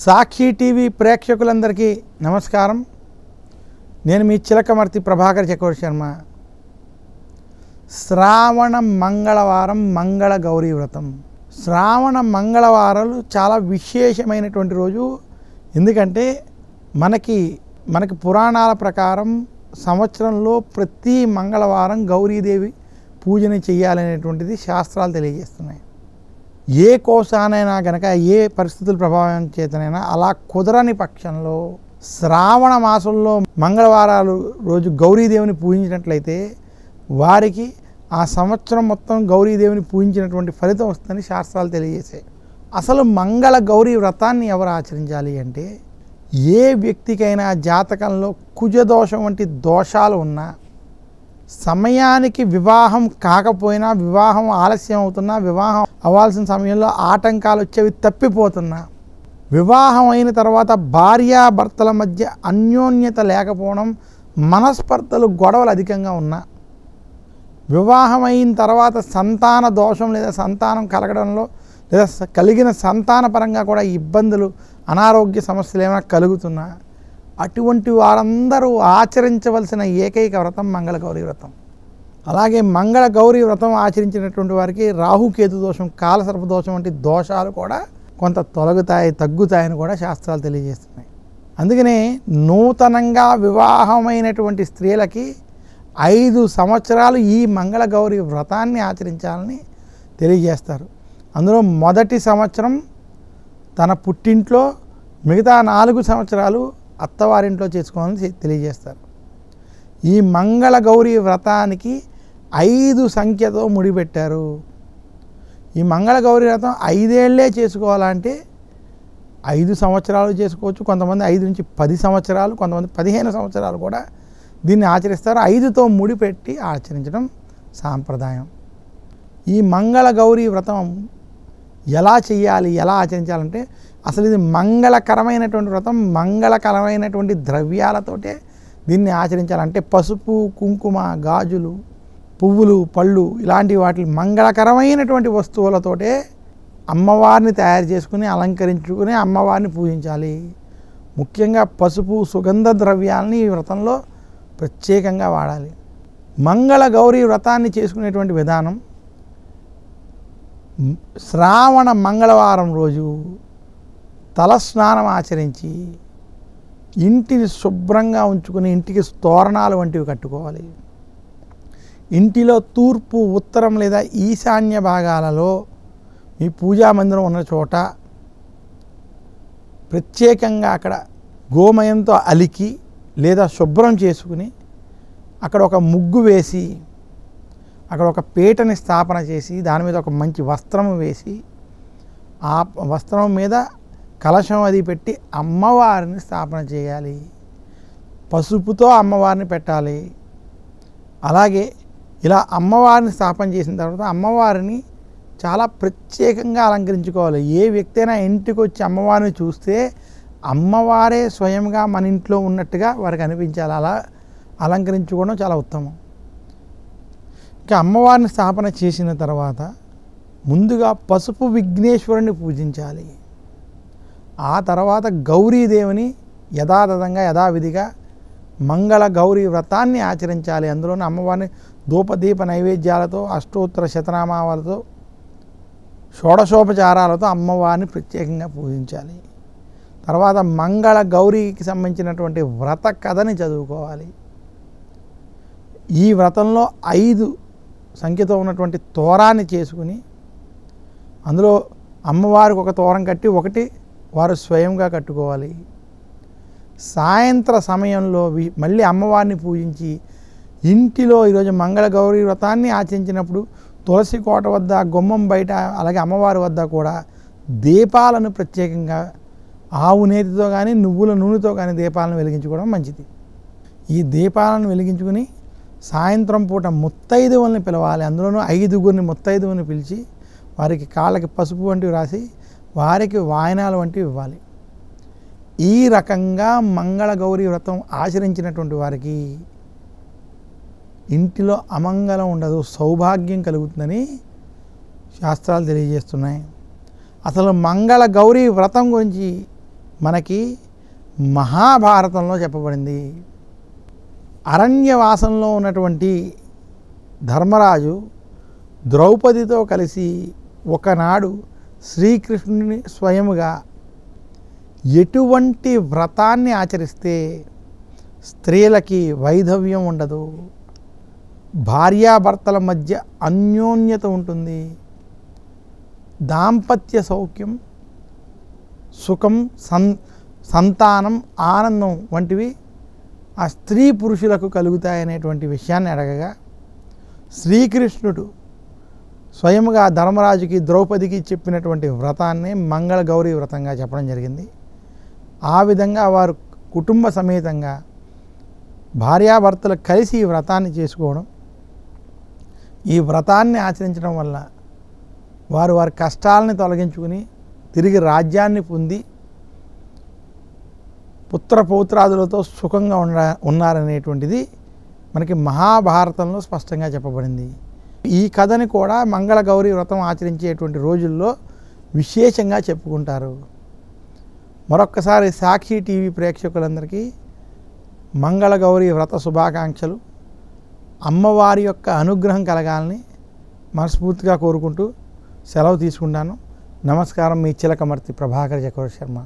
సాక్షి TV ప్రేక్షకులందరికీ నమస్కారం. నేను మీ చిలకమర్తి ప్రభాకర్ చక్రవర్తి శర్మ. శ్రావణ మంగళవారం మంగళ గౌరీ వ్రతం. శ్రావణ మంగళవారాలు చాలా విశేషమైనటువంటి రోజు. ఎందుకంటే మనకి పురాణాల ప్రకారం సంవత్సరంలో ప్రతి మంగళవారం గౌరీదేవి పూజని చేయాలనేటువంటిది శాస్త్రాలు తెలియజేస్తున్నాయి. ఏ కోశానైనా కనుక ఏ పరిస్థితుల ప్రభావం చేతనైనా అలా కుదరని పక్షంలో శ్రావణ మాసంలో మంగళవారాలు రోజు గౌరీదేవిని పూజించినట్లయితే వారికి ఆ సంవత్సరం మొత్తం గౌరీదేవిని పూజించినటువంటి ఫలితం వస్తుందని శాస్త్రాలు తెలియజేశాయి. అసలు మంగళ గౌరీ వ్రతాన్ని ఎవరు ఆచరించాలి అంటే, ఏ వ్యక్తికైనా జాతకంలో కుజదోషం వంటి దోషాలు ఉన్నా, సమయానికి వివాహం కాకపోయినా, వివాహం ఆలస్యం అవుతున్నా, వివాహం అవ్వాల్సిన సమయంలో ఆటంకాలు వచ్చేవి తప్పిపోతున్నా, వివాహం అయిన తర్వాత భార్యాభర్తల మధ్య అన్యోన్యత లేకపోవడం, మనస్పర్ధలు గొడవలు అధికంగా ఉన్నా, వివాహం అయిన తర్వాత సంతాన దోషం లేదా సంతానం కలగడంలో లేదా కలిగిన సంతాన పరంగా కూడా ఇబ్బందులు, అనారోగ్య సమస్యలు ఏమైనా కలుగుతున్నా, అటువంటి వారందరూ ఆచరించవలసిన ఏకైక వ్రతం మంగళ గౌరీ వ్రతం. అలాగే మంగళ గౌరీ వ్రతం ఆచరించినటువంటి వారికి రాహుకేతు దోషం, కాలసర్ప దోషం వంటి దోషాలు కూడా కొంత తగ్గుతాయని కూడా శాస్త్రాలు తెలియజేస్తున్నాయి. అందుకనే నూతనంగా వివాహమైనటువంటి స్త్రీలకి 5 సంవత్సరాలు ఈ మంగళ గౌరీ వ్రతాన్ని ఆచరించాలని తెలియజేస్తారు. అందులో మొదటి సంవత్సరం తన పుట్టింట్లో, మిగతా 4 సంవత్సరాలు అత్తవారింట్లో చేసుకోవాలని తెలియజేస్తారు. ఈ మంగళ గౌరీ వ్రతానికి 5 సంఖ్యతో ముడిపెట్టారు. ఈ మంగళ గౌరీ వ్రతం 5 ఏళ్లే చేసుకోవాలంటే 5 సంవత్సరాలు చేసుకోవచ్చు. కొంతమంది 5 నుంచి 10 సంవత్సరాలు, కొంతమంది 15 సంవత్సరాలు కూడా దీన్ని ఆచరిస్తారు. 5తో ముడిపెట్టి ఆచరించడం సాంప్రదాయం. ఈ మంగళ గౌరీ వ్రతం ఎలా చేయాలి, ఎలా ఆచరించాలంటే, అసలు ఇది మంగళకరమైనటువంటి వ్రతం. మంగళకరమైనటువంటి ద్రవ్యాలతోటే దీన్ని ఆచరించాలంటే పసుపు, కుంకుమ, గాజులు, పువ్వులు, పళ్ళు ఇలాంటి వాటి మంగళకరమైనటువంటి వస్తువులతోటే అమ్మవారిని తయారు చేసుకుని అలంకరించుకుని అమ్మవారిని పూజించాలి. ముఖ్యంగా పసుపు, సుగంధ ద్రవ్యాలని ఈ వ్రతంలో ప్రత్యేకంగా వాడాలి. మంగళ గౌరీ వ్రతాన్ని చేసుకునేటువంటి విధానం, శ్రావణ మంగళవారం రోజు తలస్నానం ఆచరించి ఇంటిని శుభ్రంగా ఉంచుకుని ఇంటికి తోరణాలు వంటివి కట్టుకోవాలి. ఇంటిలో తూర్పు, ఉత్తరం లేదా ఈశాన్య భాగాలలో మీ పూజా మందిరం ఉన్న చోట ప్రత్యేకంగా అక్కడ గోమయంతో అలికి లేదా శుభ్రం చేసుకుని అక్కడ ఒక ముగ్గు వేసి, అక్కడ ఒక పీటని స్థాపన చేసి, దాని మీద ఒక మంచి వస్త్రం వేసి, ఆ వస్త్రం మీద కలశం అది పెట్టి అమ్మవారిని స్థాపన చేయాలి. పసుపుతో అమ్మవారిని పెట్టాలి. అలాగే ఇలా అమ్మవారిని స్థాపన చేసిన తర్వాత అమ్మవారిని చాలా ప్రత్యేకంగా అలంకరించుకోవాలి. ఏ వ్యక్తి అయినా ఇంటికి వచ్చి అమ్మవారిని చూస్తే అమ్మవారే స్వయంగా మన ఇంట్లో ఉన్నట్టుగా వారికి అనిపించాలి. అలా అలంకరించుకోవడం చాలా ఉత్తమం. ఇంకా అమ్మవారిని స్థాపన చేసిన తర్వాత ముందుగా పసుపు విఘ్నేశ్వరుని పూజించాలి. ఆ తర్వాత గౌరీదేవిని యథావిధిగా మంగళ గౌరీ వ్రతాన్ని ఆచరించాలి. అందులోనే అమ్మవారిని ధూపదీప నైవేద్యాలతో, అష్టోత్తర శతనామాలతో, షోడశోపచారాలతో అమ్మవారిని ప్రత్యేకంగా పూజించాలి. తర్వాత మంగళ గౌరీకి సంబంధించినటువంటి వ్రత కథని చదువుకోవాలి. ఈ వ్రతంలో 5 సంఖ్యతో ఉన్నటువంటి తోరాన్ని చేసుకుని అందులో అమ్మవారికి ఒక తోరం కట్టి ఒకటి వారు స్వయంగా కట్టుకోవాలి. సాయంత్ర సమయంలో మళ్ళీ అమ్మవారిని పూజించి ఇంటిలో ఈరోజు మంగళ గౌరీ వ్రతాన్ని ఆచరించినప్పుడు తులసి కోట వద్ద, గుమ్మం బయట, అలాగే అమ్మవారి వద్ద కూడా దీపాలను ప్రత్యేకంగా ఆవు నేతితో కానీ నువ్వుల నూనెతో కానీ దీపాలను వెలిగించుకోవడం మంచిది. ఈ దీపాలను వెలిగించుకుని సాయంత్రం పూట ముత్తైదువుల్ని పిలవాలి. అందులోనూ 5గురిని ముత్తైదువుని పిలిచి వారికి కాళ్ళకి పసుపు వంటివి రాసి వారికి వాయనాలు వంటివి ఇవ్వాలి. ఈ రకంగా మంగళ గౌరీ వ్రతం ఆచరించినటువంటి వారికి ఇంటిలో అమంగళం ఉండదు, సౌభాగ్యం కలుగుతుందని శాస్త్రాలు తెలియజేస్తున్నాయి. అసలు మంగళ గౌరీ వ్రతం గురించి మనకి మహాభారతంలో చెప్పబడింది. అరణ్యవాసంలో ఉన్నటువంటి ధర్మరాజు ద్రౌపదితో కలిసి ఒకనాడు శ్రీకృష్ణుని స్వయముగా ఎటువంటి వ్రతాన్ని ఆచరిస్తే స్త్రీలకి వైధవ్యం ఉండదు, భార్యాభర్తల మధ్య అన్యోన్యత ఉంటుంది, దాంపత్య సౌఖ్యం, సుఖం, సంతానం, ఆనందం వంటివి ఆ స్త్రీ పురుషులకు కలుగుతాయనేటువంటి విషయాన్ని అడగగా శ్రీకృష్ణుడు స్వయముగా ధర్మరాజుకి ద్రౌపదికి చెప్పినటువంటి వ్రతాన్ని మంగళగౌరీ వ్రతంగా చెప్పడం జరిగింది. ఆ విధంగా వారు కుటుంబ సమేతంగా భార్యాభర్తలు కలిసి ఈ వ్రతాన్ని చేసుకోవడం, ఈ వ్రతాన్ని ఆచరించడం వల్ల వారు వారి కష్టాలని తొలగించుకుని తిరిగి రాజ్యాన్ని పొంది పుత్రపౌత్రాదులతో సుఖంగా ఉన్నారనేటువంటిది మనకి మహాభారతంలో స్పష్టంగా చెప్పబడింది. ఈ కథని కూడా మంగళగౌరీ వ్రతం ఆచరించేటువంటి రోజుల్లో విశేషంగా చెప్పుకుంటారు. మరొక్కసారి సాక్షి టీవీ ప్రేక్షకులందరికీ మంగళగౌరీ వ్రత శుభాకాంక్షలు. అమ్మవారి యొక్క అనుగ్రహం కలగాలని మనస్ఫూర్తిగా కోరుకుంటూ సెలవు తీసుకుంటాను. నమస్కారం. మీ చిలకమర్తి ప్రభాకర్ చక్రవర్తి శర్మ.